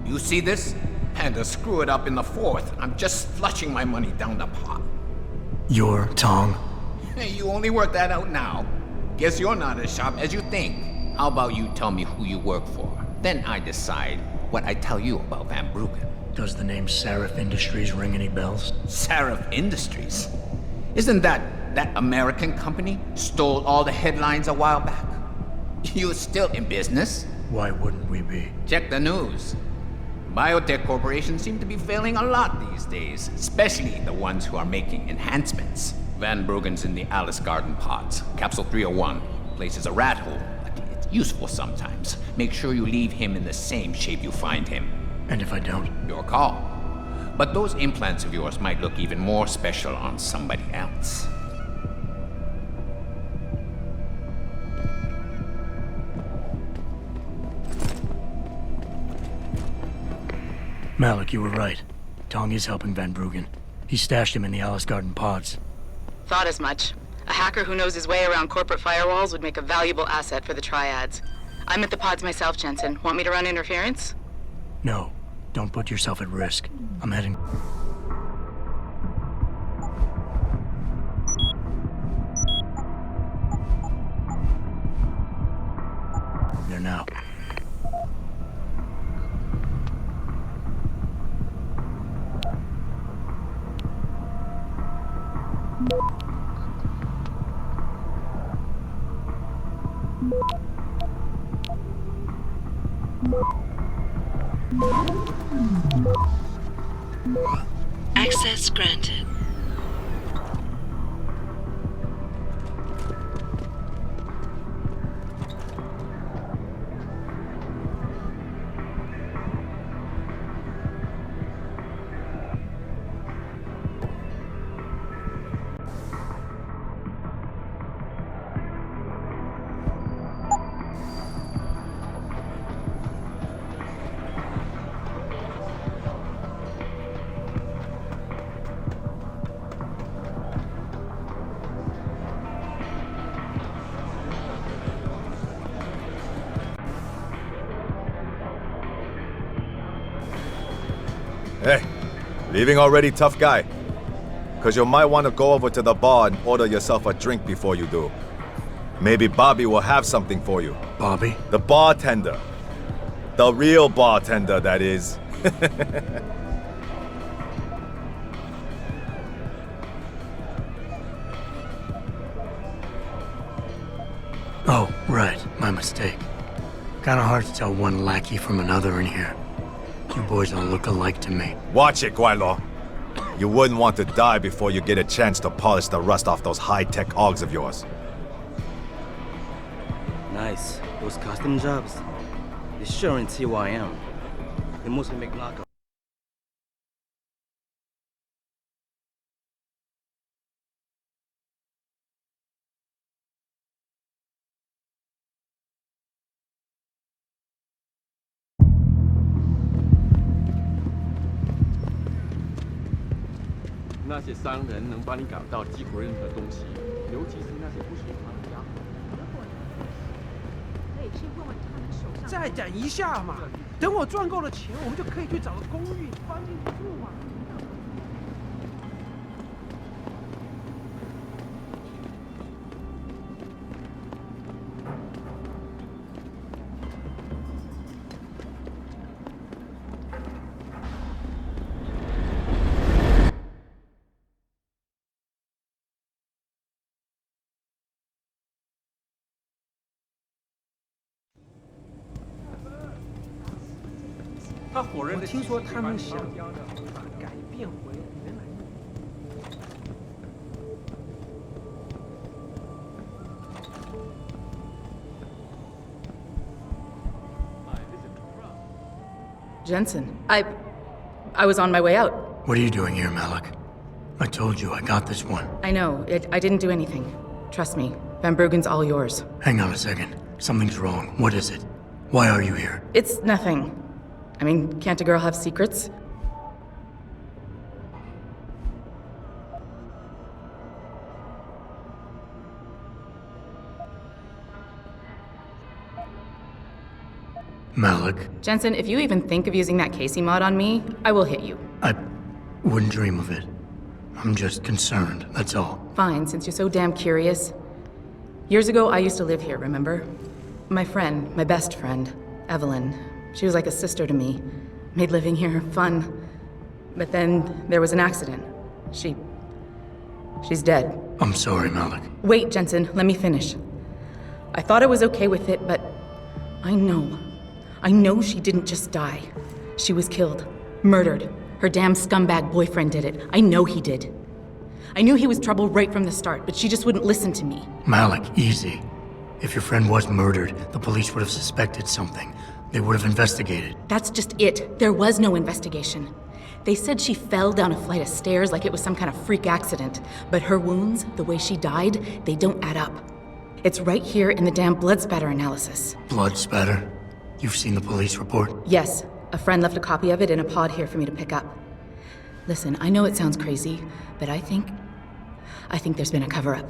You see this? And to screw it up in the fourth, I'm just flushing my money down the pot. Your Tong? Hey, you only work that out now. Guess you're not as sharp as you think. How about you tell me who you work for? Then I decide what I tell you about Van Bruggen. Does the name Seraph Industries ring any bells? Seraph Industries? Isn't that American company stole all the headlines a while back? You're still in business? Why wouldn't we be? Check the news. Biotech corporations seem to be failing a lot these days, especially the ones who are making enhancements. Van Bruggen's in the Alice Garden pods. Capsule 301. Place is a rat hole, but it's useful sometimes. Make sure you leave him in the same shape you find him. And if I don't? Your call. But those implants of yours might look even more special on somebody else. Malik, you were right. Tong is helping Van Bruggen. He stashed him in the Alice Garden pods. Thought as much. A hacker who knows his way around corporate firewalls would make a valuable asset for the Triads. I'm at the pods myself, Jensen. Want me to run interference? No. Don't put yourself at risk. I'm heading... there now. Access granted. Hey, leaving already, tough guy? Cause you might want to go over to the bar and order yourself a drink before you do. Maybe Bobby will have something for you. Bobby? The bartender. The real bartender, that is. Oh, right. My mistake. Kinda hard to tell one lackey from another in here. You boys don't look alike to me. Watch it, Guaylo. You wouldn't want to die before you get a chance to polish the rust off those high-tech augs of yours. Nice. Those custom jobs. They sure ain't TYM. They mostly make knockoffs.那些商人能帮你搞到几乎任何东西，尤其是那些不喜欢的家伙。再等一下嘛，等我赚够了钱，我们就可以去找个公寓搬进去住嘛。我听说他们想改变回原来那。Jensen, I was on my way out. What are you doing here, Malik? I told you I got this one. I know. I didn't do anything. Trust me. Van Bruggen's all yours. Hang on a second. Something's wrong. What is it? Why are you here? It's nothing. I mean, can't a girl have secrets? Malik, Jensen, if you even think of using that Casey mod on me, I will hit you. I wouldn't dream of it. I'm just concerned, that's all. Fine, since you're so damn curious. Years ago, I used to live here, remember? My friend, my best friend, Evelyn. She was like a sister to me. Made living here fun. But then there was an accident. She's dead. I'm sorry, Malik. Wait, Jensen, let me finish. I thought I was okay with it, but I know she didn't just die. She was killed. Murdered. Her damn scumbag boyfriend did it. I know he did. I knew he was trouble right from the start, but she just wouldn't listen to me. Malik, easy. If your friend was murdered, the police would have suspected something. They would have investigated. That's just it. There was no investigation. They said she fell down a flight of stairs like it was some kind of freak accident. But her wounds, the way she died, they don't add up. It's right here in the damn blood spatter analysis. Blood spatter? You've seen the police report? Yes. A friend left a copy of it in a pod here for me to pick up. Listen, I know it sounds crazy, but I think there's been a cover-up.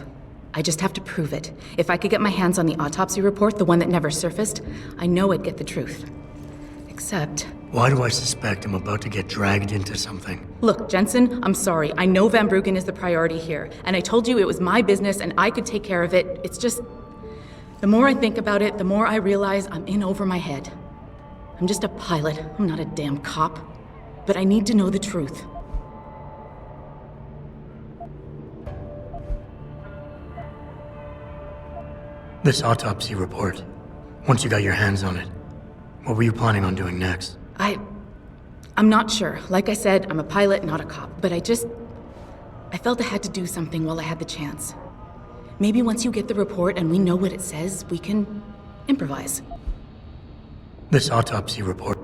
I just have to prove it. If I could get my hands on the autopsy report, the one that never surfaced, I know I'd get the truth. Except... Why do I suspect I'm about to get dragged into something? Look, Jensen, I'm sorry. I know Van Bruggen is the priority here, and I told you it was my business and I could take care of it. It's just... The more I think about it, the more I realize I'm in over my head. I'm just a pilot. I'm not a damn cop. But I need to know the truth. This autopsy report. Once you got your hands on it, what were you planning on doing next? I'm not sure. Like I said, I'm a pilot, not a cop. But I felt I had to do something while I had the chance. Maybe once you get the report and we know what it says, we can improvise. This autopsy report.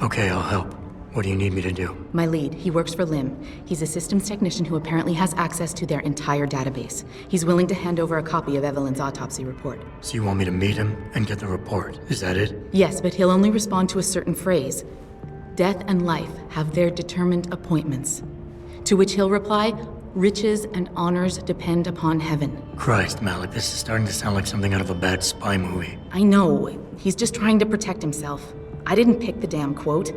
Okay, I'll help. What do you need me to do? My lead, he works for LIM. He's a systems technician who apparently has access to their entire database. He's willing to hand over a copy of Evelyn's autopsy report. So you want me to meet him and get the report? Is that it? Yes, but he'll only respond to a certain phrase. Death and life have their determined appointments. To which he'll reply, riches and honors depend upon heaven. Christ, Malik, this is starting to sound like something out of a bad spy movie. I know. He's just trying to protect himself. I didn't pick the damn quote.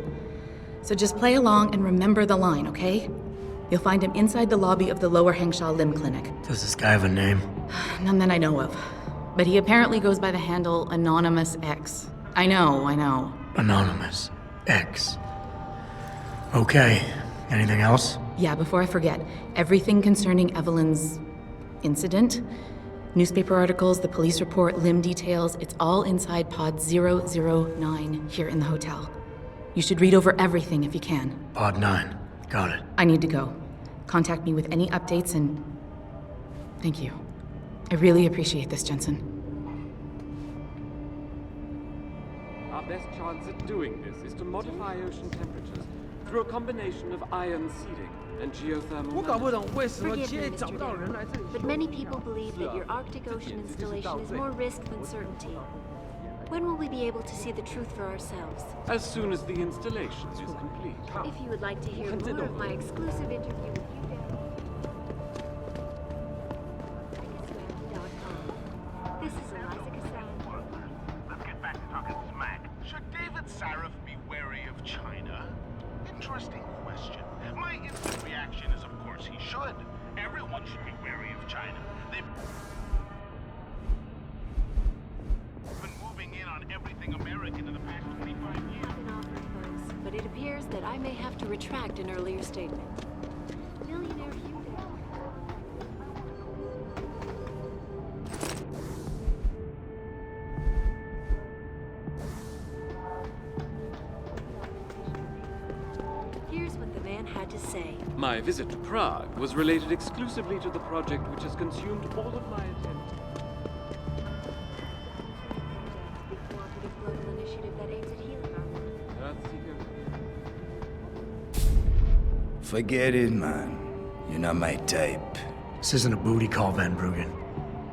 So just play along and remember the line, okay? You'll find him inside the lobby of the Lower Hengsha Limb Clinic. Does this guy have a name? None that I know of. But he apparently goes by the handle Anonymous X. I know. Anonymous X. Okay. Anything else? Yeah, before I forget, everything concerning Evelyn's incident, newspaper articles, the police report, limb details, it's all inside pod 009 here in the hotel. You should read over everything if you can. Pod 9. Got it. I need to go. Contact me with any updates and... Thank you. I really appreciate this, Jensen. Our best chance at doing this is to modify ocean temperatures through a combination of ion seeding and geothermal. 我搞不懂为什么 Forgive 今 me, 天找 Mr. 不到人来这里 But many people believe that your Arctic Ocean installation is more risk than certainty. When will we be able to see the truth for ourselves? As soon as the installation is complete. If you would like to hear more of my exclusive interview with you down. This is Eliza Cassan. Let's get back to talking smack. Should David Sarif be wary of China? Interesting question. My instant reaction is, of course, he should. Everyone should be wary of China. They've been moving in on everything American in the past 25 years. But it appears that I may have to retract an earlier statement. Millionaire Hugh. Here's what the man had to say. My visit to Prague was related exclusively to the project which has consumed all of my attention. The cooperative global initiative that aims at healing our world. Forget it, man. You're not my type. This isn't a booty call, Van Bruggen.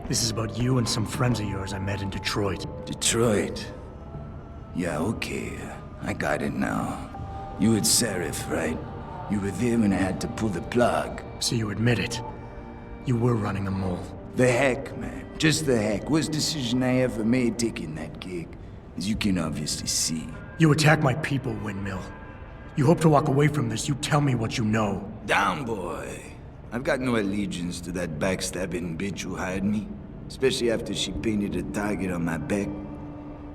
This is about you and some friends of yours I met in Detroit. Detroit? Yeah, okay. I got it now. You with Sarif, right? You were there when I had to pull the plug. So you admit it. You were running a mole. The heck, man. Just the heck, worst decision I ever made taking that gig, as you can obviously see. You attack my people, Windmill. You hope to walk away from this, you tell me what you know. Down, boy. I've got no allegiance to that backstabbing bitch who hired me, especially after she painted a target on my back.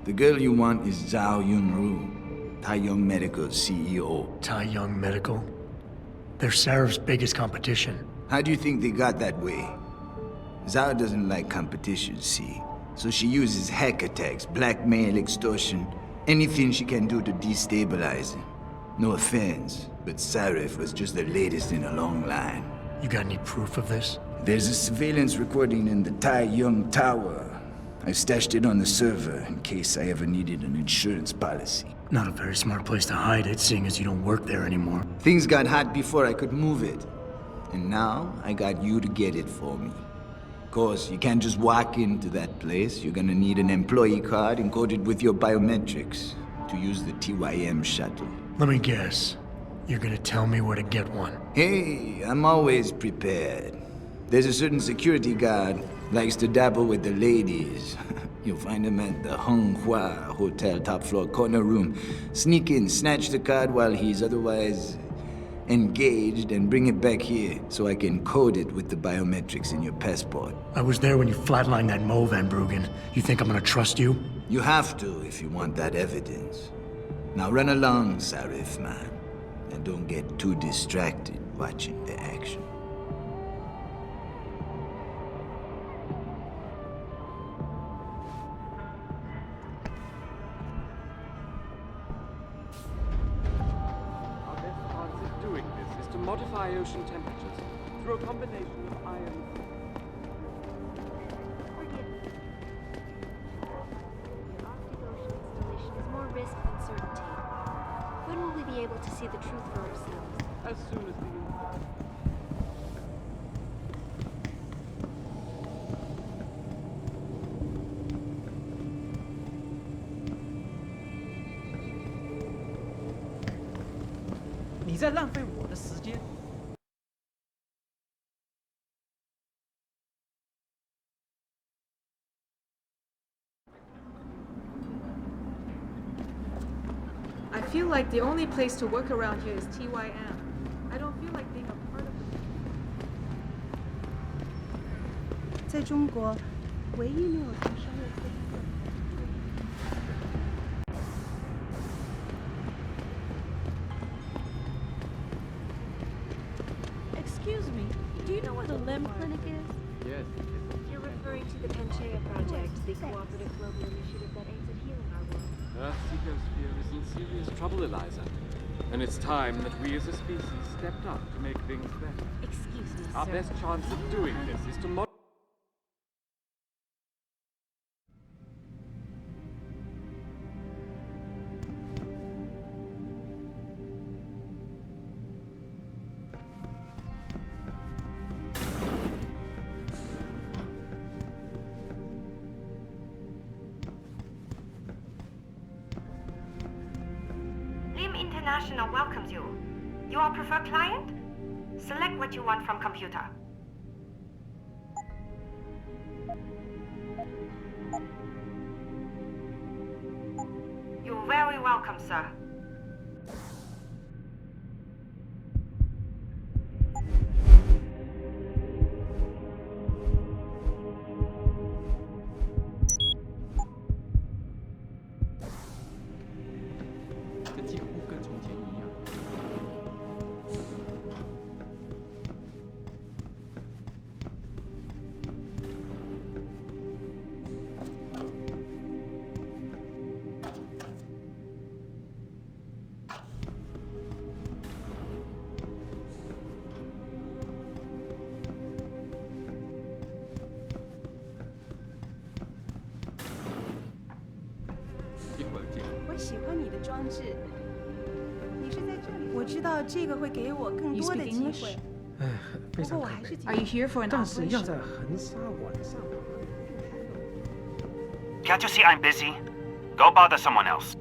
The girl you want is Zhao Yunru, Tai Young Medical's CEO. Tai Young Medical? They're Sarif's biggest competition. How do you think they got that way? Zhao doesn't like competition, see? So she uses hack attacks, blackmail, extortion, anything she can do to destabilize him. No offense, but Sarif was just the latest in a long line. You got any proof of this? There's a surveillance recording in the Tai Young Tower. I stashed it on the server in case I ever needed an insurance policy. Not a very smart place to hide it, seeing as you don't work there anymore. Things got hot before I could move it. And now, I got you to get it for me. Of course, you can't just walk into that place. You're gonna need an employee card encoded with your biometrics to use the TYM shuttle. Let me guess. You're gonna tell me where to get one. Hey, I'm always prepared. There's a certain security guard, likes to dabble with the ladies. You'll find him at the Hung Hua Hotel top floor corner room. Sneak in, snatch the card while he's otherwise engaged, and bring it back here so I can code it with the biometrics in your passport. I was there when you flatlined that Mo, Van Bruggen. You think I'm gonna trust you? You have to if you want that evidence. Now run along, Sarif, man. And don't get too distracted watching the action. Our best chance of doing this is to modify ocean temperatures through a combination of iron. Your Arctic Ocean installation is more risk than certainty. When will we be able to see the truth for ourselves? As soon as the你在浪费我的时间。I feel like the only place to work around here is TYM. I don't feel like being a part of the... 在中国，唯一没有从商业会议的。Excuse me, do you know where the limb clinic is? Yes. You're referring to the Panchaea Project, the cooperative global initiative that aims at healing our world. Earth's ecosphere is in serious trouble, Eliza. And it's time that we as a species stepped up to make things better. Excuse me, Our sir. best chance of doing this is to modify. International welcomes you. You are preferred client? Select what you want from computer. You're very welcome, sir.我喜欢你的装置。你是在这里？我知道这个会给我更多的机会。非常可悲。Are you here for an 但是要在 operation? 横沙晚上。 Can't you see I'm busy? Go bother someone else.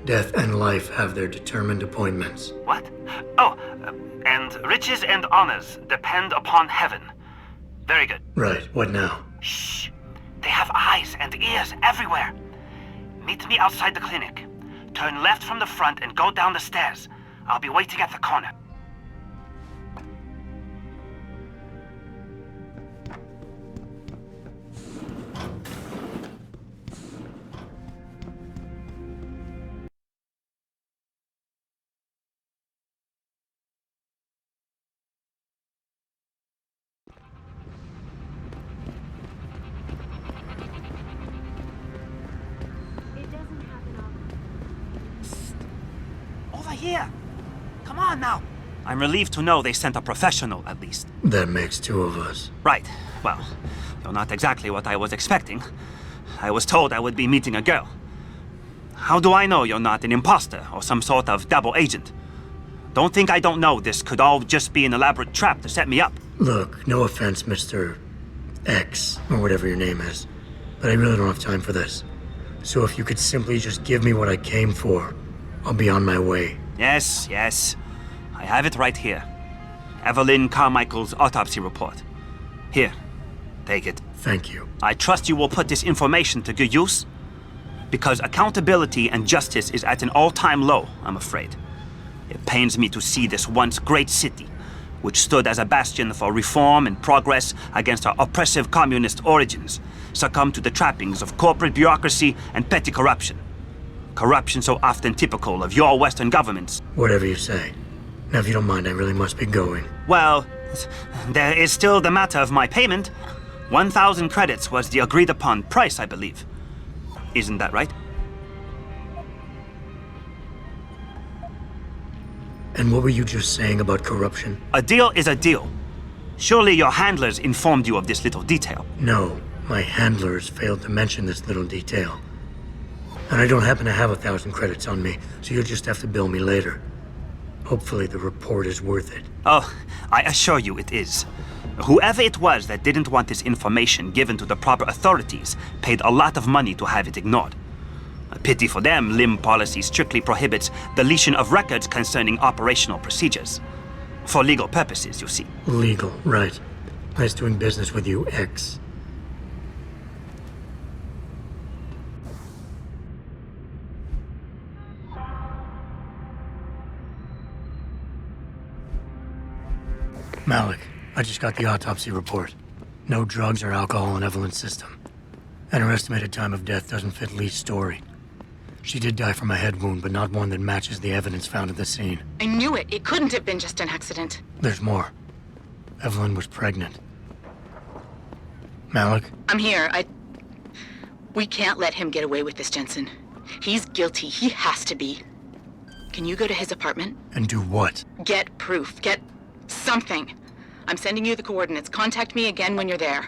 Death and life have their determined appointments. What? Oh, and riches and honors depend upon heaven. Very good. Right, what now? Shh. They have eyes and ears everywhere. Meet me outside the clinic. Turn left from the front and go down the stairs. I'll be waiting at the corner. Over here! Come on now! I'm relieved to know they sent a professional, at least. That makes two of us. Right. Well, you're not exactly what I was expecting. I was told I would be meeting a girl. How do I know you're not an imposter or some sort of double agent? Don't think I don't know this could all just be an elaborate trap to set me up. Look, no offense, Mr. X, or whatever your name is, but I really don't have time for this. So if you could simply just give me what I came for, I'll be on my way. Yes, yes. I have it right here. Evelyn Carmichael's autopsy report. Here, take it. Thank you. I trust you will put this information to good use, because accountability and justice is at an all-time low, I'm afraid. It pains me to see this once great city, which stood as a bastion for reform and progress against our oppressive communist origins, succumb to the trappings of corporate bureaucracy and petty corruption. Corruption so often typical of your Western governments. Whatever you say. Now, if you don't mind, I really must be going. Well, there is still the matter of my payment. 1,000 credits was the agreed-upon price, I believe. Isn't that right? And what were you just saying about corruption? A deal is a deal. Surely your handlers informed you of this little detail. No, my handlers failed to mention this little detail. And I don't happen to have 1,000 credits on me, so you'll just have to bill me later. Hopefully the report is worth it. Oh, I assure you it is. Whoever it was that didn't want this information given to the proper authorities paid a lot of money to have it ignored. A pity for them, LIM policy strictly prohibits deletion of records concerning operational procedures. For legal purposes, you see. Legal, right. Nice doing business with you, X. Malik, I just got the autopsy report. No drugs or alcohol in Evelyn's system. And her estimated time of death doesn't fit Lee's story. She did die from a head wound, but not one that matches the evidence found at the scene. I knew it. It couldn't have been just an accident. There's more. Evelyn was pregnant. Malik? I'm here. We can't let him get away with this, Jensen. He's guilty. He has to be. Can you go to his apartment? And do what? Get proof. Get something. I'm sending you the coordinates. Contact me again when you're there.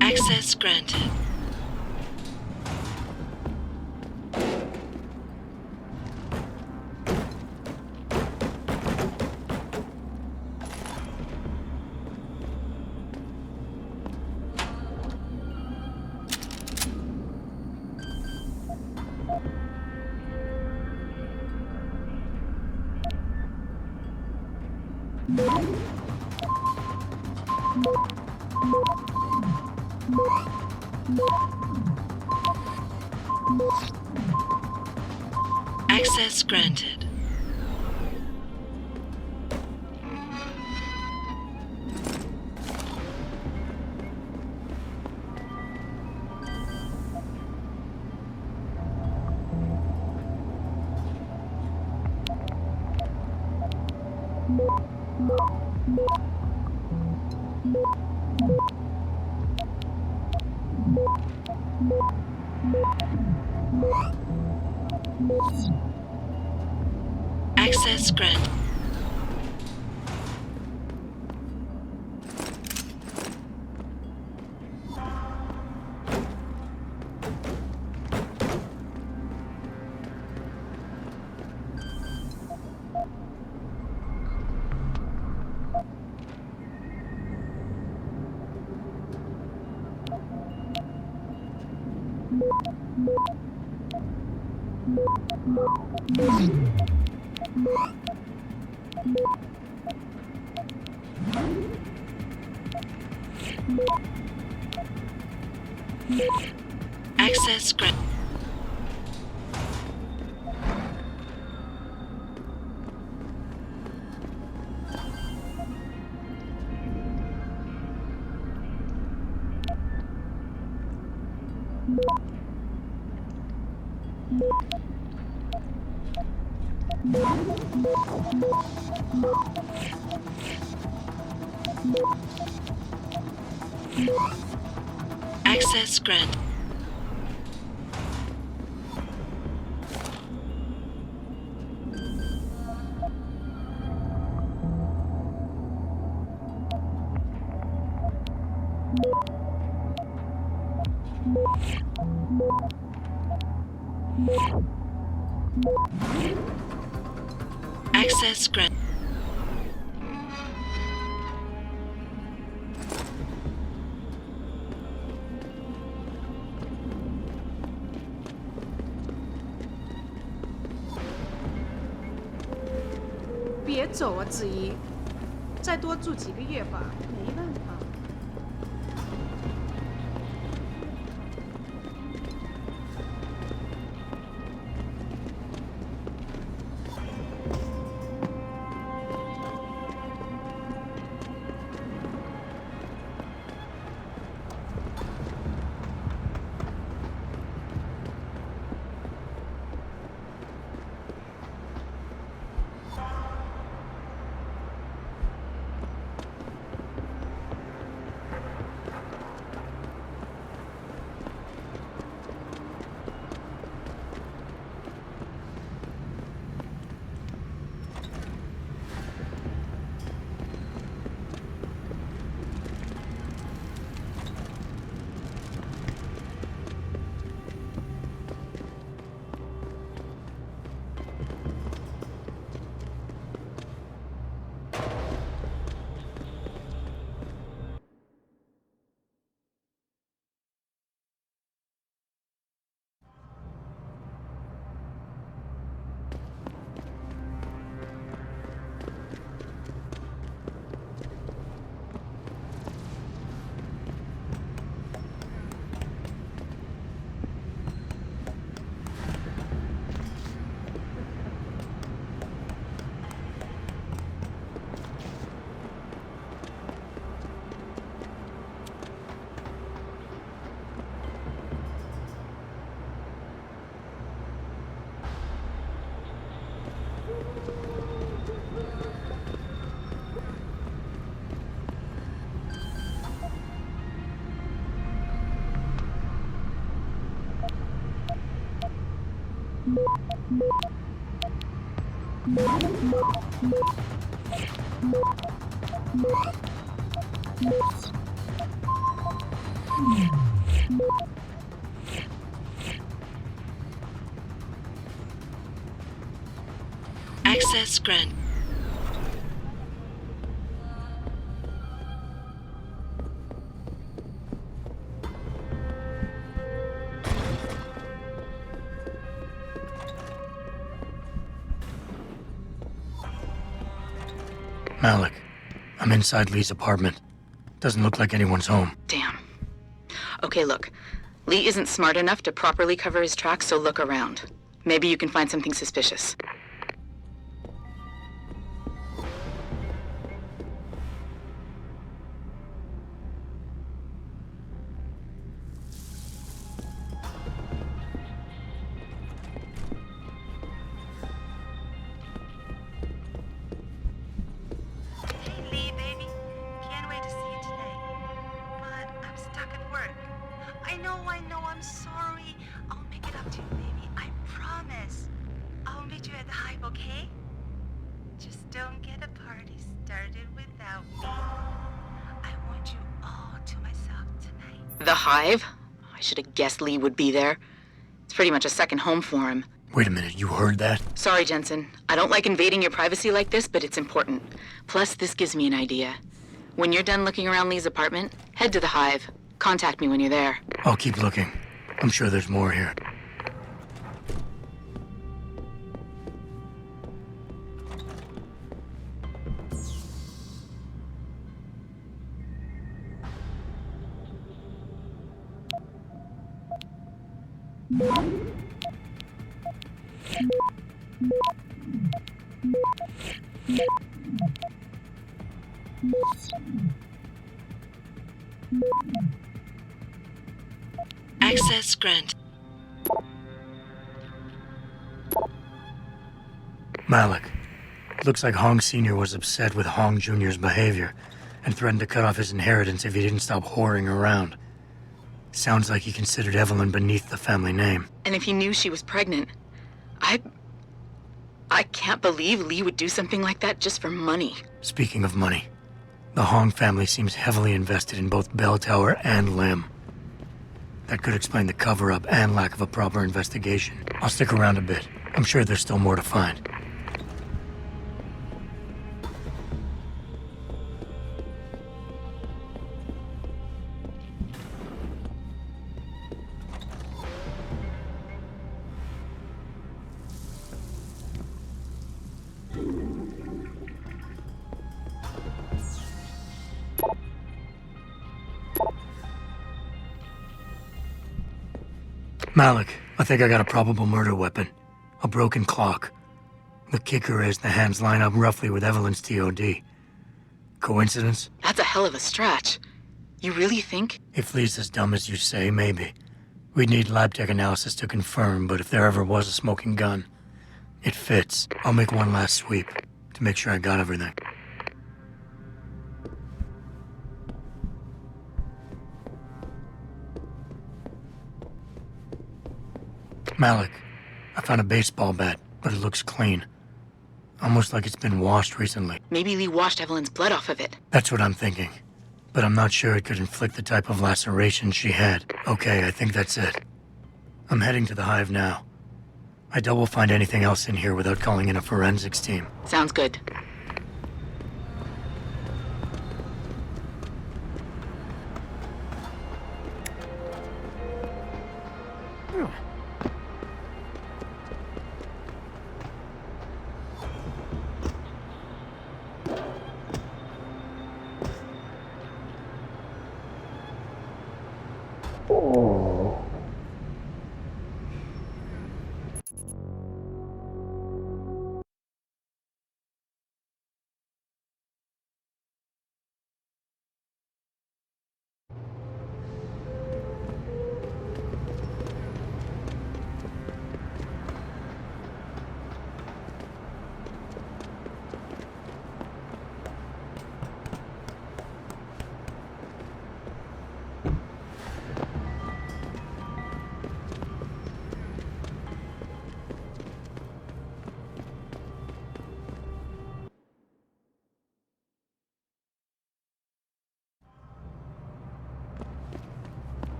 Access granted. Access granted. Access granted. Access granted. Access granted. Access granted.别走啊，子怡，再多住几个月吧，没办法。Access granted. Malik, I'm inside Lee's apartment. Doesn't look like anyone's home. Damn. Okay, look. Lee isn't smart enough to properly cover his tracks, so look around. Maybe you can find something suspicious. I'm sorry. I'll make it up to you, baby. I promise. I'll meet you at the Hive, okay? Just don't get a party started without me. I want you all to myself tonight. The Hive? I should have guessed Lee would be there. It's pretty much a second home for him. Wait a minute, you heard that? Sorry, Jensen. I don't like invading your privacy like this, but it's important. Plus, this gives me an idea. When you're done looking around Lee's apartment, head to the Hive. Contact me when you're there. I'll keep looking. I'm sure there's more here. Access granted. Malik. Looks like Hong Sr. was upset with Hong Jr.'s behavior and threatened to cut off his inheritance if he didn't stop whoring around. Sounds like he considered Evelyn beneath the family name. And if he knew she was pregnant, I can't believe Lee would do something like that just for money. Speaking of money, the Hong family seems heavily invested in both Bell Tower and Lim. That could explain the cover-up and lack of a proper investigation. I'll stick around a bit. I'm sure there's still more to find. Malik, I think I got a probable murder weapon. A broken clock. The kicker is the hands line up roughly with Evelyn's TOD. Coincidence? That's a hell of a stretch. You really think? If Lee's as dumb as you say, maybe. We'd need lab tech analysis to confirm, but if there ever was a smoking gun, it fits. I'll make one last sweep to make sure I got everything. Malik, I found a baseball bat, but it looks clean. Almost like it's been washed recently. Maybe Lee washed Evelyn's blood off of it. That's what I'm thinking. But I'm not sure it could inflict the type of laceration she had. Okay, I think that's it. I'm heading to the hive now. I doubt we'll find anything else in here without calling in a forensics team. Sounds good.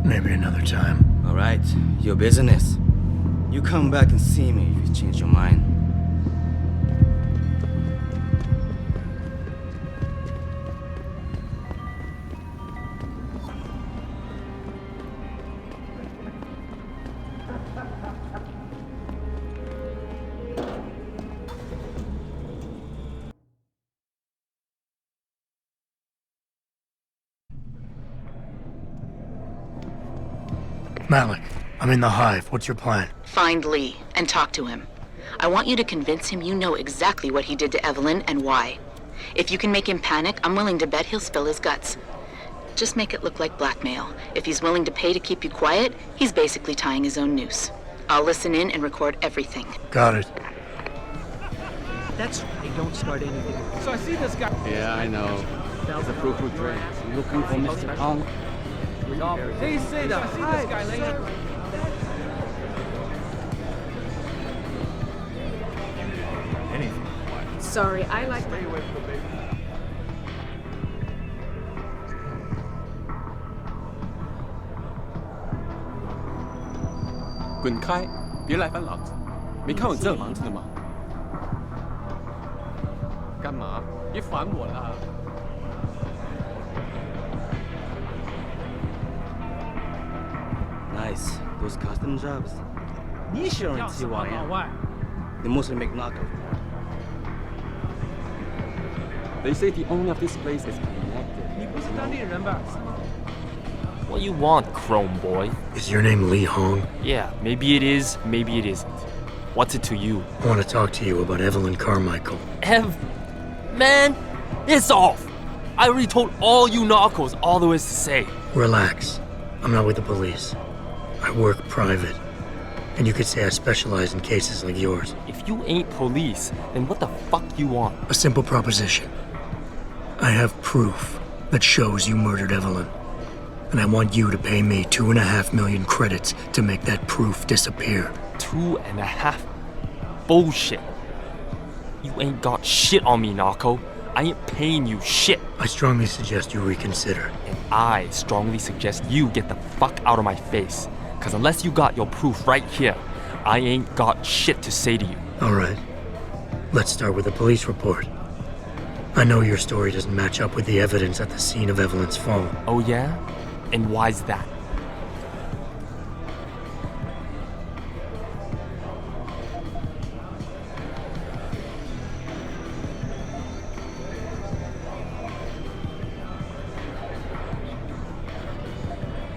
Maybe another time. All right, your business. You come back and see me if you change your mind. Malik, I'm in the hive. What's your plan? Find Lee and talk to him. I want you to convince him you know exactly what he did to Evelyn and why. If you can make him panic, I'm willing to bet he'll spill his guts. Just make it look like blackmail. If he's willing to pay to keep you quiet, he's basically tying his own noose. I'll listen in and record everything. Got it. That's why they don't start anything. So I see this guy. Yeah, I know. It's a fruitful trade. Looking for Mr. Kong. They say that. I see this guy laying. Sorry, I like my... 滚开！别来烦老子！没看我这忙着的吗？干嘛？别烦我啦！ Nice. Those custom jobs. 你是人气王呀 They mostly make knockoff. They say the owner of this place is connected. 你不是当地人吧？是吗？ What you want, Chrome boy? Is your name Li Hong? Yeah, maybe it is, maybe it isn't. What's it to you? I want to talk to you about Evelyn Carmichael. Man, it's off. I already told all you narcos all there is to say. Relax. I'm not with the police. I work private. And you could say I specialize in cases like yours. If you ain't police, then what the fuck you want? A simple proposition. I have proof that shows you murdered Evelyn. And I want you to pay me 2.5 million credits to make that proof disappear. 2.5? Bullshit. You ain't got shit on me, narco. I ain't paying you shit. I strongly suggest you reconsider. And I strongly suggest you get the fuck out of my face. Cause unless you got your proof right here, I ain't got shit to say to you. Alright. Let's start with the police report. I know your story doesn't match up with the evidence at the scene of Evelyn's fall. Oh yeah? And why's that?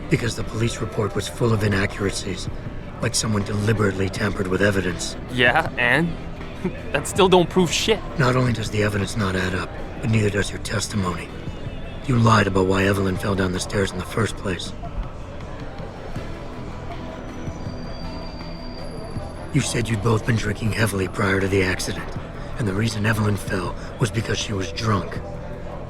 Because the police report was full of inaccuracies, like someone deliberately tampered with evidence. Yeah, and? That still don't prove shit. Not only does the evidence not add up, but neither does your testimony. You lied about why Evelyn fell down the stairs in the first place. You said you'd both been drinking heavily prior to the accident, and the reason Evelyn fell was because she was drunk.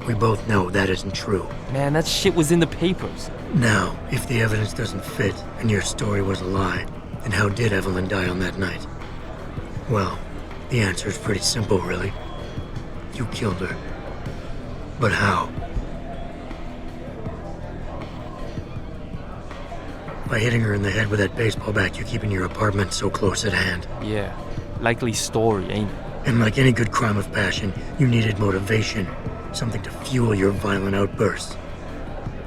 We both know that isn't true. Man, that shit was in the papers. Now, if the evidence doesn't fit and your story was a lie, then how did Evelyn die on that night? Well, the answer is pretty simple, really. You killed her. But how? By hitting her in the head with that baseball bat you keep in your apartment so close at hand. Yeah, likely story, ain't it? And like any good crime of passion, you needed motivation. Something to fuel your violent outbursts.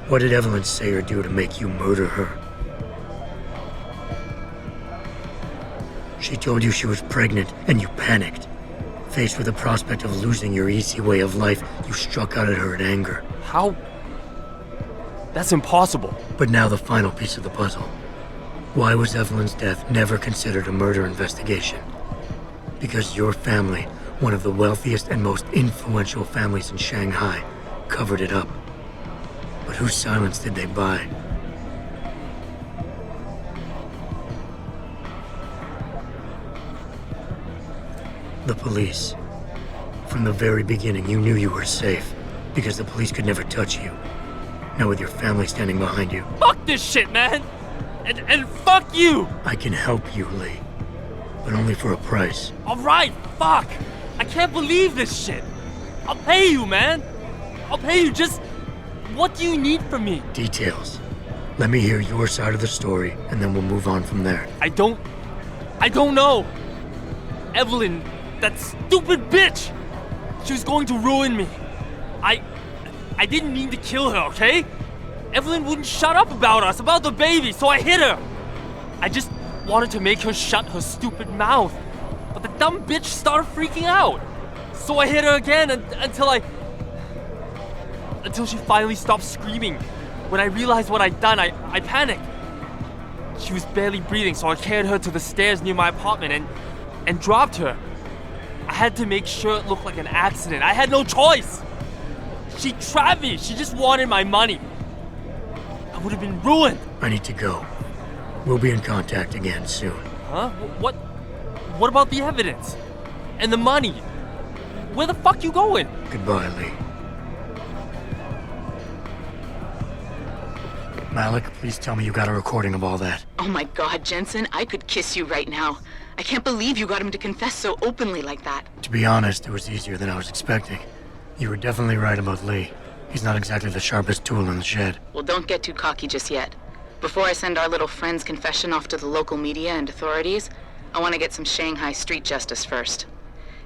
What did Evelyn say or do to make you murder her? She told you she was pregnant, and you panicked. Faced with the prospect of losing your easy way of life, you struck out at her in anger. How? That's impossible. But now the final piece of the puzzle. Why was Evelyn's death never considered a murder investigation? Because your family, one of the wealthiest and most influential families in Shanghai, covered it up. But whose silence did they buy? The police. From the very beginning, you knew you were safe, because the police could never touch you. Now with your family standing behind you. Fuck this shit, man! And fuck you! I can help you, Lee. But only for a price. Alright, fuck! I can't believe this shit! I'll pay you, man! I'll pay you, just... What do you need from me? Details. Let me hear your side of the story, and then we'll move on from there. I don't know! Evelyn, that stupid bitch! She was going to ruin me. I didn't mean to kill her, okay? Evelyn wouldn't shut up about us, about the baby, so I hit her. I just wanted to make her shut her stupid mouth. But the dumb bitch started freaking out. So I hit her again until she finally stopped screaming. When I realized what I'd done, I panicked. She was barely breathing, so I carried her to the stairs near my apartment and dropped her. I had to make sure it looked like an accident. I had no choice. She trapped me. She just wanted my money. would have been ruined. I need to go. We'll be in contact again soon. Huh? What about the evidence? And the money? Where the fuck you going? Goodbye, Lee. Malik, please tell me you got a recording of all that. Oh my God, Jensen, I could kiss you right now. I can't believe you got him to confess so openly like that. To be honest, it was easier than I was expecting. You were definitely right about Lee. He's not exactly the sharpest tool in the shed. Well, don't get too cocky just yet. Before I send our little friend's confession off to the local media and authorities, I want to get some Shanghai street justice first.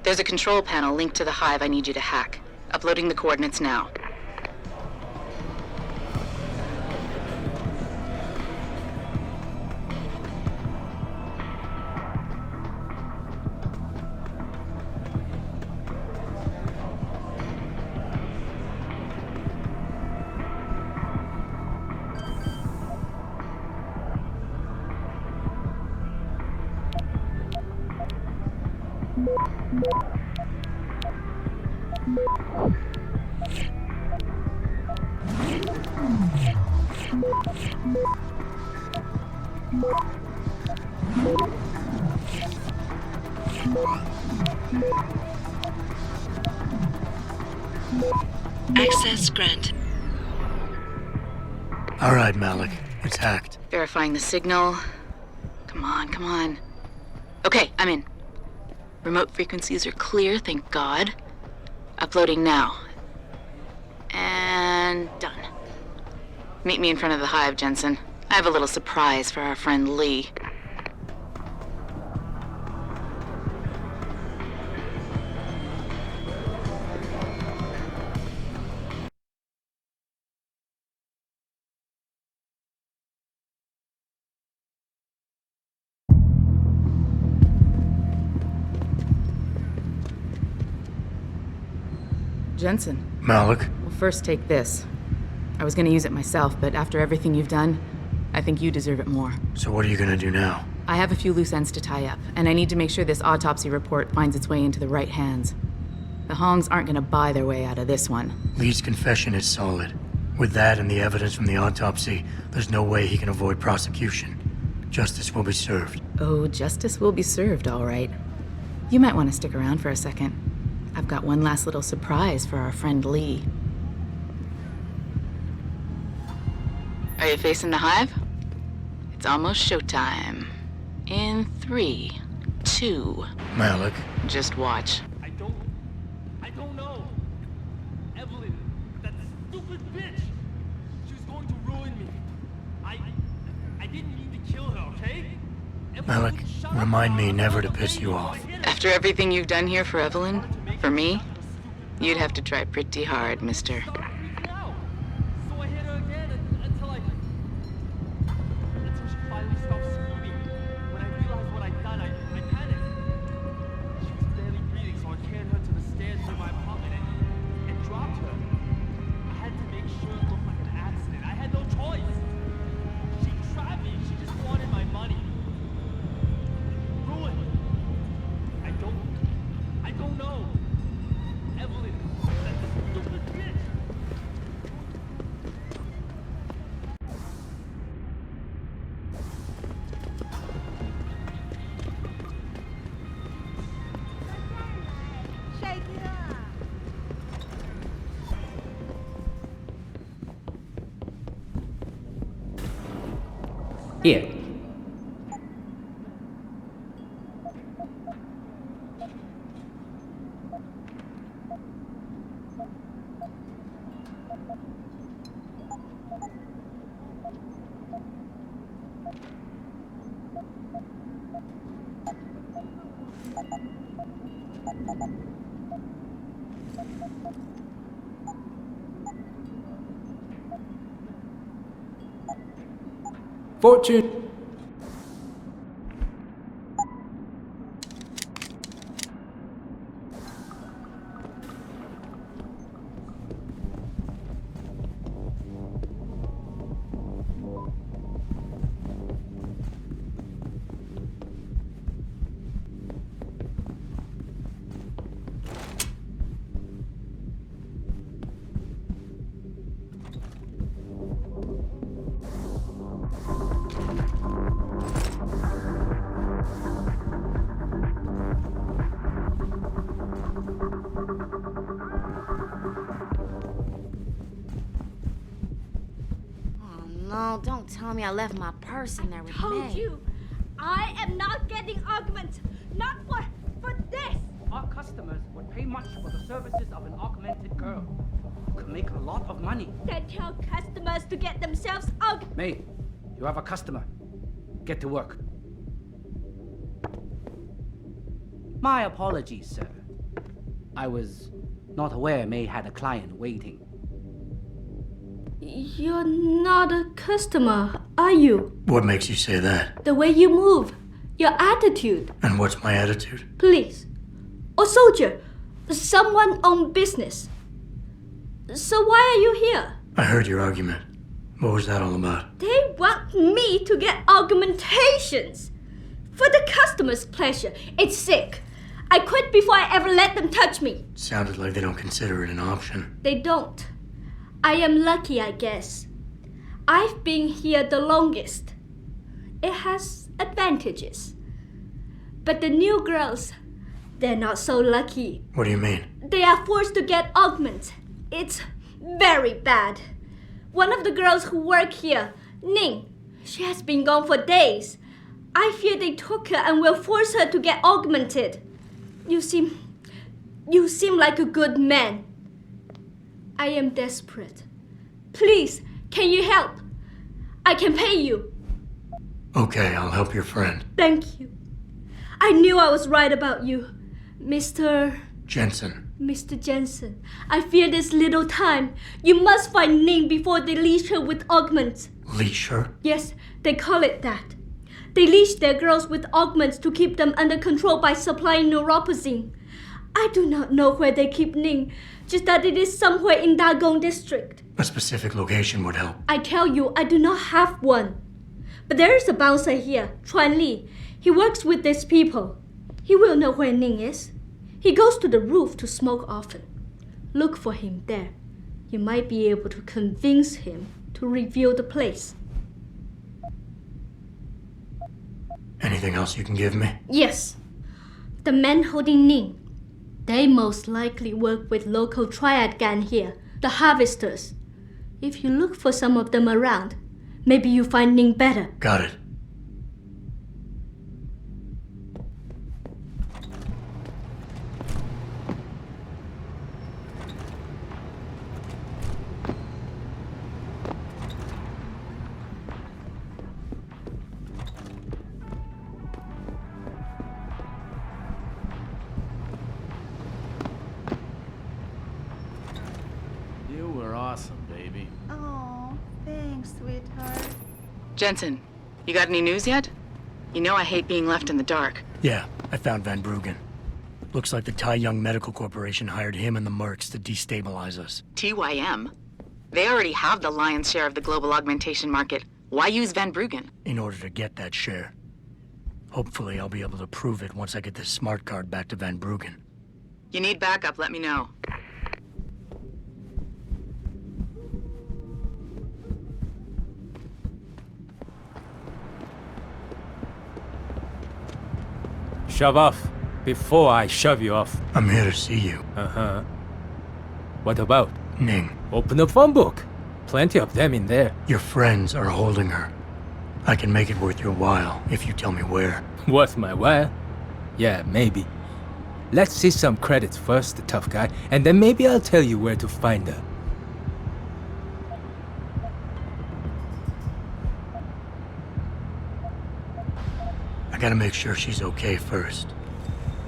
There's a control panel linked to the hive I need you to hack. Uploading the coordinates now. Access granted. All right, Malik. It's hacked. Verifying the signal. Come on, come on. Okay, I'm in. Remote frequencies are clear, thank God. Uploading now. And done. Meet me in front of the hive, Jensen. I have a little surprise for our friend Lee. Jensen. Malik? Well, first take this. I was gonna use it myself, but after everything you've done, I think you deserve it more. So what are you gonna do now? I have a few loose ends to tie up, and I need to make sure this autopsy report finds its way into the right hands. The Hongs aren't gonna buy their way out of this one. Lee's confession is solid. With that and the evidence from the autopsy, there's no way he can avoid prosecution. Justice will be served. Oh, justice will be served, all right. You might want to stick around for a second. I've got one last little surprise for our friend Lee. Are you facing the hive? It's almost showtime. In 3, 2... Malik. Just watch. I don't know. Evelyn, that stupid bitch! She was going to ruin me. I didn't mean to kill her, okay? Malik, remind me never to piss you off. After everything you've done here for Evelyn, for me, you'd have to try pretty hard, mister. So I hit her again until she finally stopped screaming. When I realized what I'd done, I panicked. She was barely breathing, so I carried her to the stairs near my apartment and dropped her. I had to make sure it looked like an accident. I had no choice. She trapped me. She just wanted my money. Ruin. I don't know. Evelyn, that stupid bitch. Shake it up. Here. Fortune. Oh, don't tell me I left my purse in there with Told May. you, I am not getting augments. Not for this. Our customers would pay much for the services of an augmented girl. You could make a lot of money. Then tell customers to get themselves augmented. May, you have a customer. Get to work. My apologies, sir. I was not aware May had a client waiting. You're not a customer, are you? What makes you say that? The way you move, your attitude. And what's my attitude? Police, or soldier, someone on business. So why are you here? I heard your argument. What was that all about? They want me to get augmentations. For the customer's pleasure. It's sick. I quit before I ever let them touch me. Sounded like they don't consider it an option. They don't. I am lucky, I guess. I've been here the longest. It has advantages. But the new girls, they're not so lucky. What do you mean? They are forced to get augments. It's very bad. One of the girls who work here, Ning, she has been gone for days. I fear they took her and will force her to get augmented. You seem like a good man. I am desperate. Please, can you help? I can pay you. Okay, I'll help your friend. Thank you. I knew I was right about you, Mr. Jensen. Mr. Jensen. I fear there's little time. You must find Ning before they leash her with augments. Leash her? Yes, they call it that. They leash their girls with augments to keep them under control by supplying neuropozyne. I do not know where they keep Ning, just that it is somewhere in Dagong district. A specific location would help. I tell you, I do not have one. But there is a bouncer here, Chuan Li. He works with these people. He will know where Ning is. He goes to the roof to smoke often. Look for him there. You might be able to convince him to reveal the place. Anything else you can give me? Yes. The men holding Ning. They most likely work with local triad gang here, the harvesters. If you look for some of them around, maybe you find Ning better. Got it. Awesome, baby. Oh, thanks, sweetheart. Jensen, you got any news yet? You know I hate being left in the dark. Yeah, I found Van Bruggen. Looks like the Tai Young Medical Corporation hired him and the Mercs to destabilize us. TYM? They already have the lion's share of the global augmentation market. Why use Van Bruggen? In order to get that share. Hopefully I'll be able to prove it once I get this smart card back to Van Bruggen. You need backup, let me know. Shove off before I shove you off. I'm here to see you. Uh-huh. What about? Ning. Open the phone book. Plenty of them in there. Your friends are holding her. I can make it worth your while if you tell me where. Worth my while? Yeah, maybe. Let's see some credits first, the tough guy, and then maybe I'll tell you where to find her. I gotta make sure she's okay first.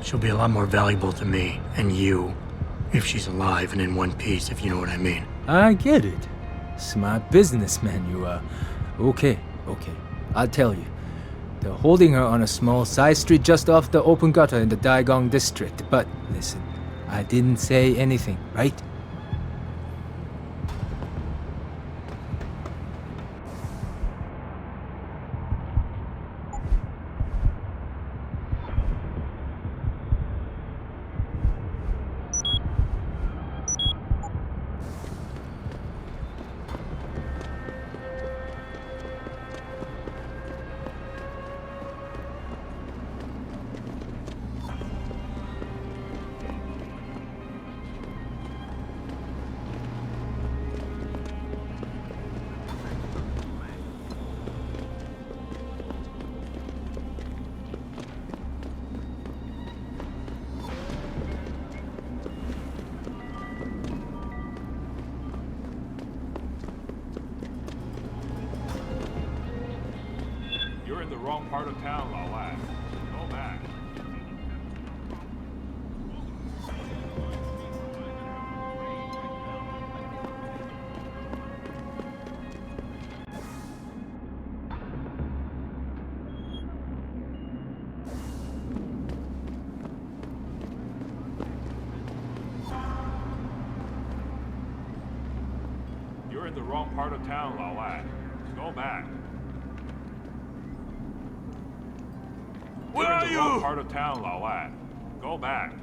She'll be a lot more valuable to me, and you, if she's alive and in one piece, if you know what I mean. I get it. Smart businessman you are. Okay. I'll tell you. They're holding her on a small side street just off the open gutter in the Daigong district. But listen, I didn't say anything, right? part of town, Lao lad. Go back. You're in the wrong part of town, Lao lad. Go back. Where are you? You're in the wrong part of town, Lao lad. Go back.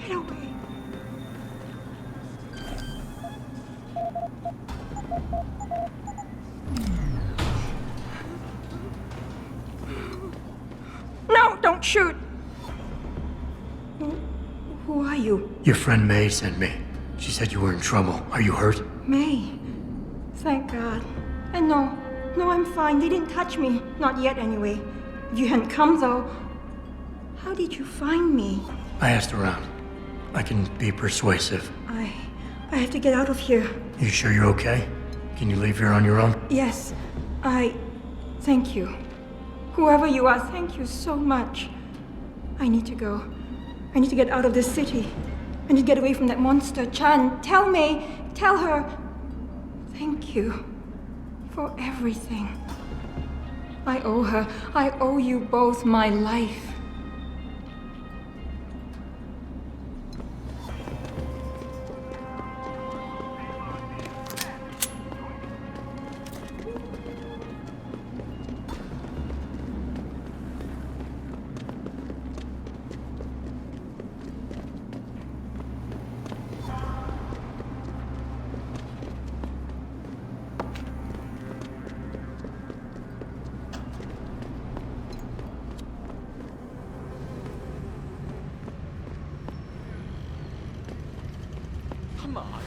Get away. No, don't shoot. Who are you? Your friend May sent me. She said you were in trouble. Are you hurt? May. Thank God. And no, I'm fine. They didn't touch me. Not yet, anyway. If you hadn't come, though, how did you find me? I asked around. I can be persuasive. I have to get out of here. You sure you're okay? Can you leave here on your own? Yes, thank you. Whoever you are, thank you so much. I need to go. I need to get out of this city. I need to get away from that monster, Chan. Tell May, tell her. Thank you for everything. I owe her. I owe you both my life. Come on.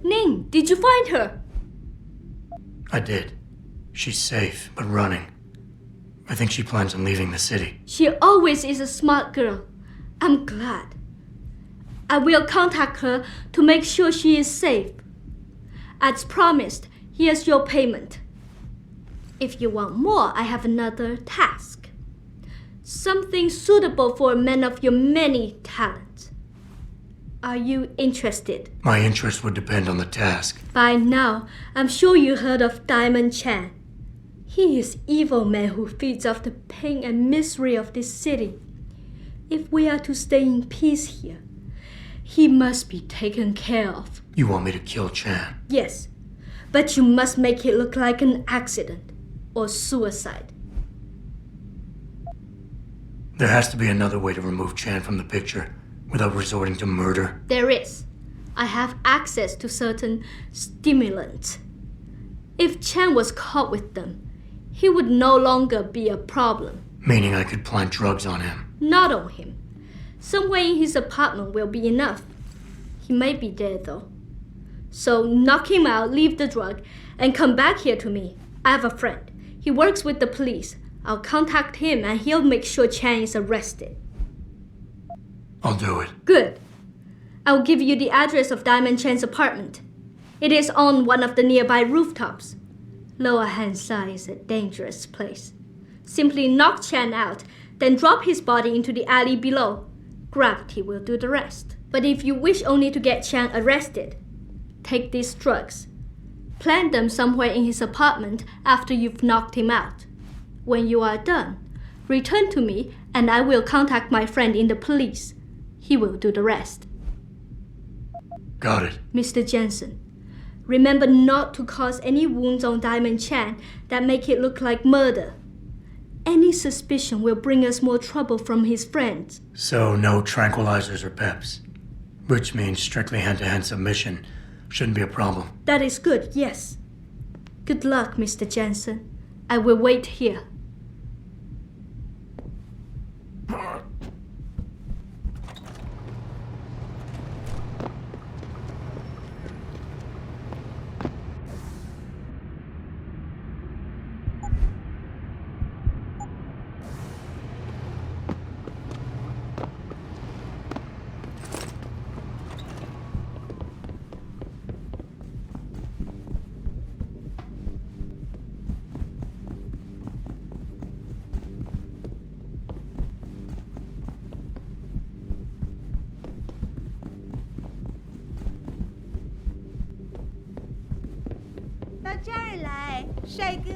Ning, did you find her? I did. She's safe, but running. I think she plans on leaving the city. She always is a smart girl. I'm glad. I will contact her to make sure she is safe. As promised, here's your payment. If you want more, I have another task. Something suitable for a man of your many talents. Are you interested? My interest would depend on the task. By now, I'm sure you heard of Diamond Chan. He is evil man who feeds off the pain and misery of this city. If we are to stay in peace here, he must be taken care of. You want me to kill Chan? Yes, but you must make it look like an accident or suicide. There has to be another way to remove Chan from the picture without resorting to murder. There is. I have access to certain stimulants. If Chan was caught with them, he would no longer be a problem. Meaning I could plant drugs on him. Not on him. Somewhere in his apartment will be enough. He may be dead though. So knock him out, leave the drug, and come back here to me. I have a friend. He works with the police. I'll contact him and he'll make sure Chan is arrested. I'll do it. Good. I'll give you the address of Diamond Chan's apartment. It is on one of the nearby rooftops. Lower Hansai is a dangerous place. Simply knock Chan out, then drop his body into the alley below. Gravity will do the rest. But if you wish only to get Chan arrested, take these drugs. Plant them somewhere in his apartment after you've knocked him out. When you are done, return to me and I will contact my friend in the police. He will do the rest. Got it. Mr. Jensen, remember not to cause any wounds on Diamond Chan that make it look like murder. Any suspicion will bring us more trouble from his friends. So no tranquilizers or peps. Which means strictly hand-to-hand submission shouldn't be a problem. That is good, yes. Good luck, Mr. Jensen. I will wait here.帅哥。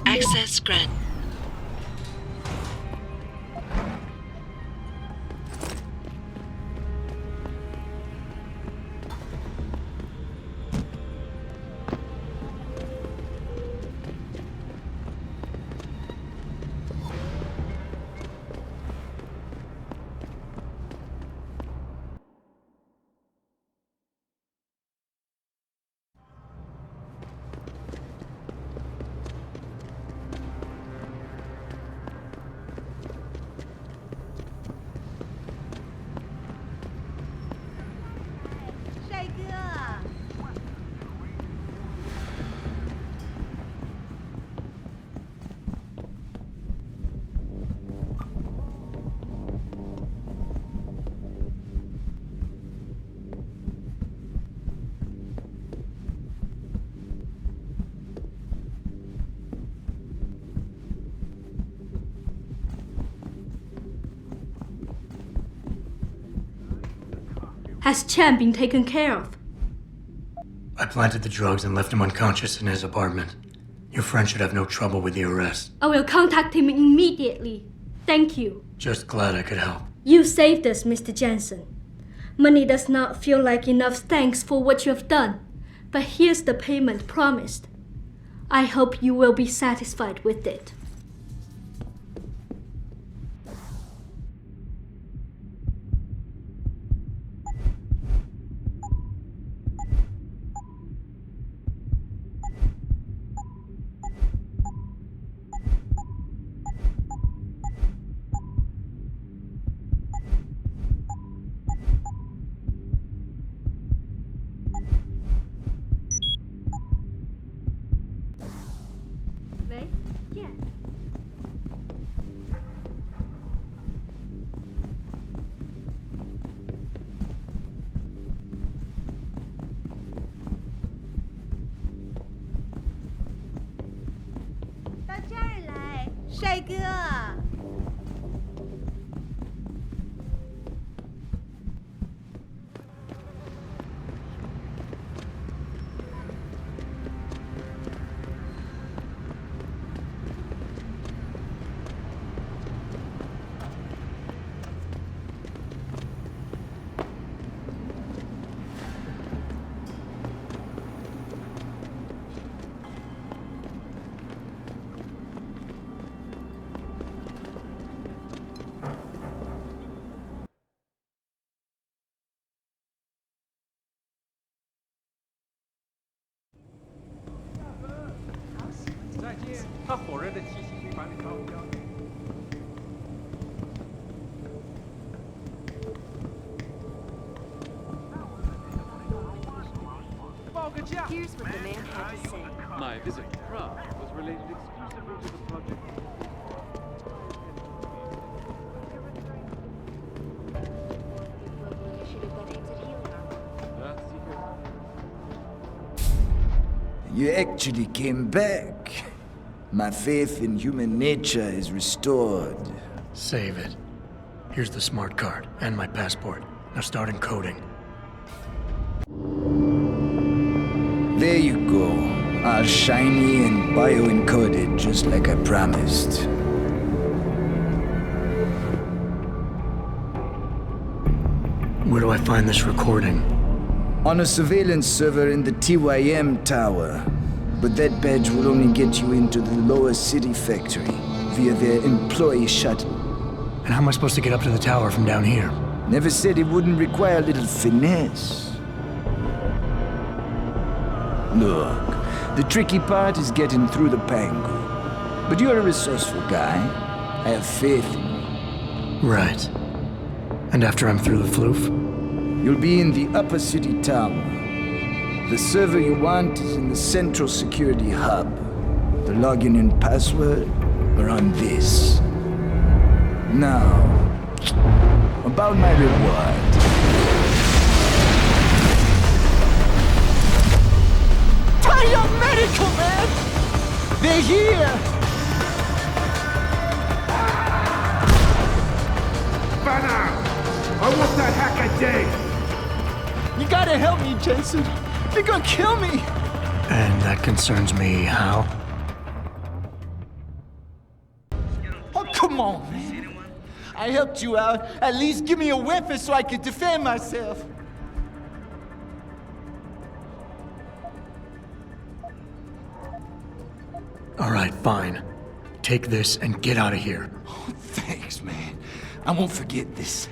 Access granted. Has Chan been taken care of? I planted the drugs and left him unconscious in his apartment. Your friend should have no trouble with the arrest. I will contact him immediately. Thank you. Just glad I could help. You saved us, Mr. Jensen. Money does not feel like enough thanks for what you have done, but here's the payment promised. I hope you will be satisfied with it. 帅哥。再见。他火热的气息可以把你烧焦。报个价。 Here's what the man had to say. My visit to Prague was related exclusively to the project. Global initiative that aims at healing our world. You actually came back. My faith in human nature is restored. Save it. Here's the smart card and my passport. Now start encoding. There you go. All shiny and bio-encoded, just like I promised. Where do I find this recording? On a surveillance server in the TYM tower. But that badge will only get you into the lower city factory via their employee shuttle. And how am I supposed to get up to the tower from down here? Never said it wouldn't require a little finesse. Look, the tricky part is getting through the Pangu. But you're a resourceful guy. I have faith in you. Right. And after I'm through the floof? You'll be in the upper city tower. The server you want is in the central security hub. The login and password are on this. Now, about my reward. Your medical, man! They're here! Banner! I want that hacker dead! You gotta help me, Jensen. They're gonna kill me! And that concerns me how? Oh, come on, man. I helped you out. At least give me a weapon so I can defend myself. All right, fine. Take this and get out of here. Oh, thanks, man. I won't forget this.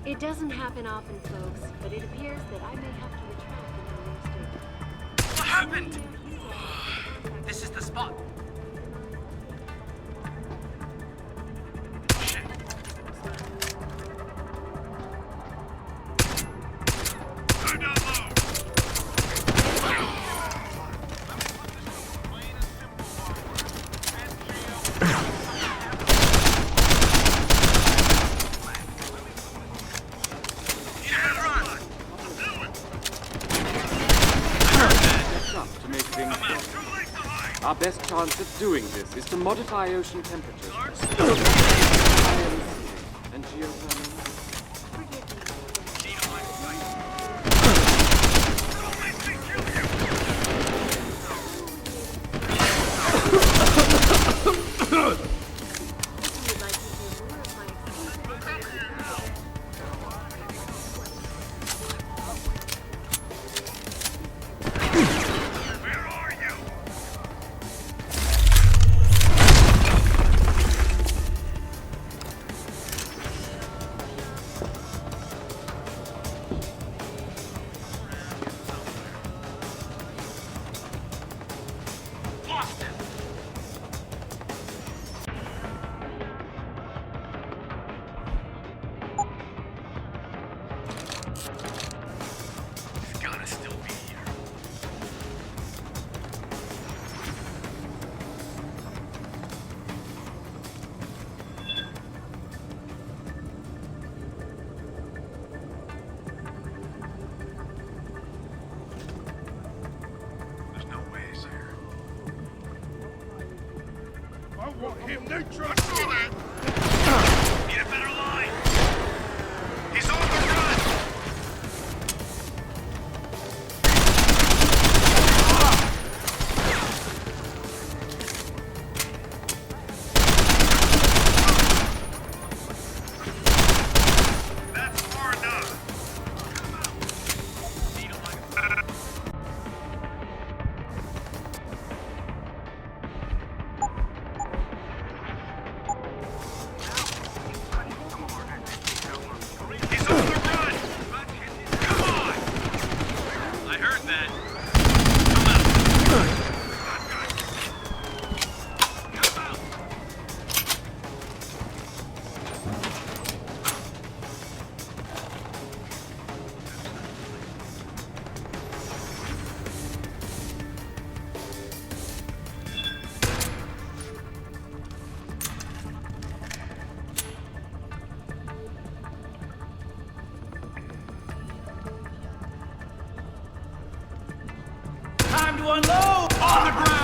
It doesn't happen often, folks, but it appears that I may have to retract my statement. What happened? This is the spot. Our best chance of doing this is to modify ocean temperatures. And geothermal. I want him neutralized. Need a better line. He's on the run. That's far enough. He's on the run! Come on! I heard that. Come out. Time to unload! On the ground!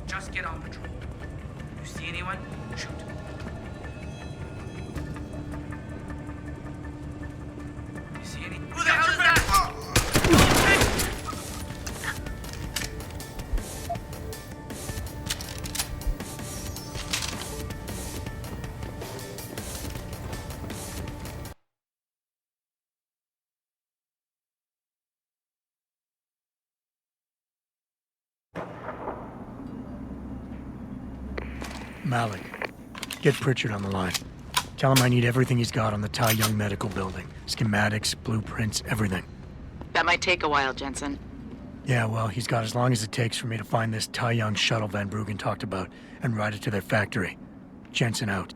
Just get on patrol. You see anyone? Shoot. You see any? Who the hell is that? Malik, get Pritchard on the line. Tell him I need everything he's got on the Tai Young Medical Building. Schematics, blueprints, everything. That might take a while, Jensen. Yeah, well, he's got as long as it takes for me to find this Tai Young shuttle Van Bruggen talked about and ride it to their factory. Jensen out.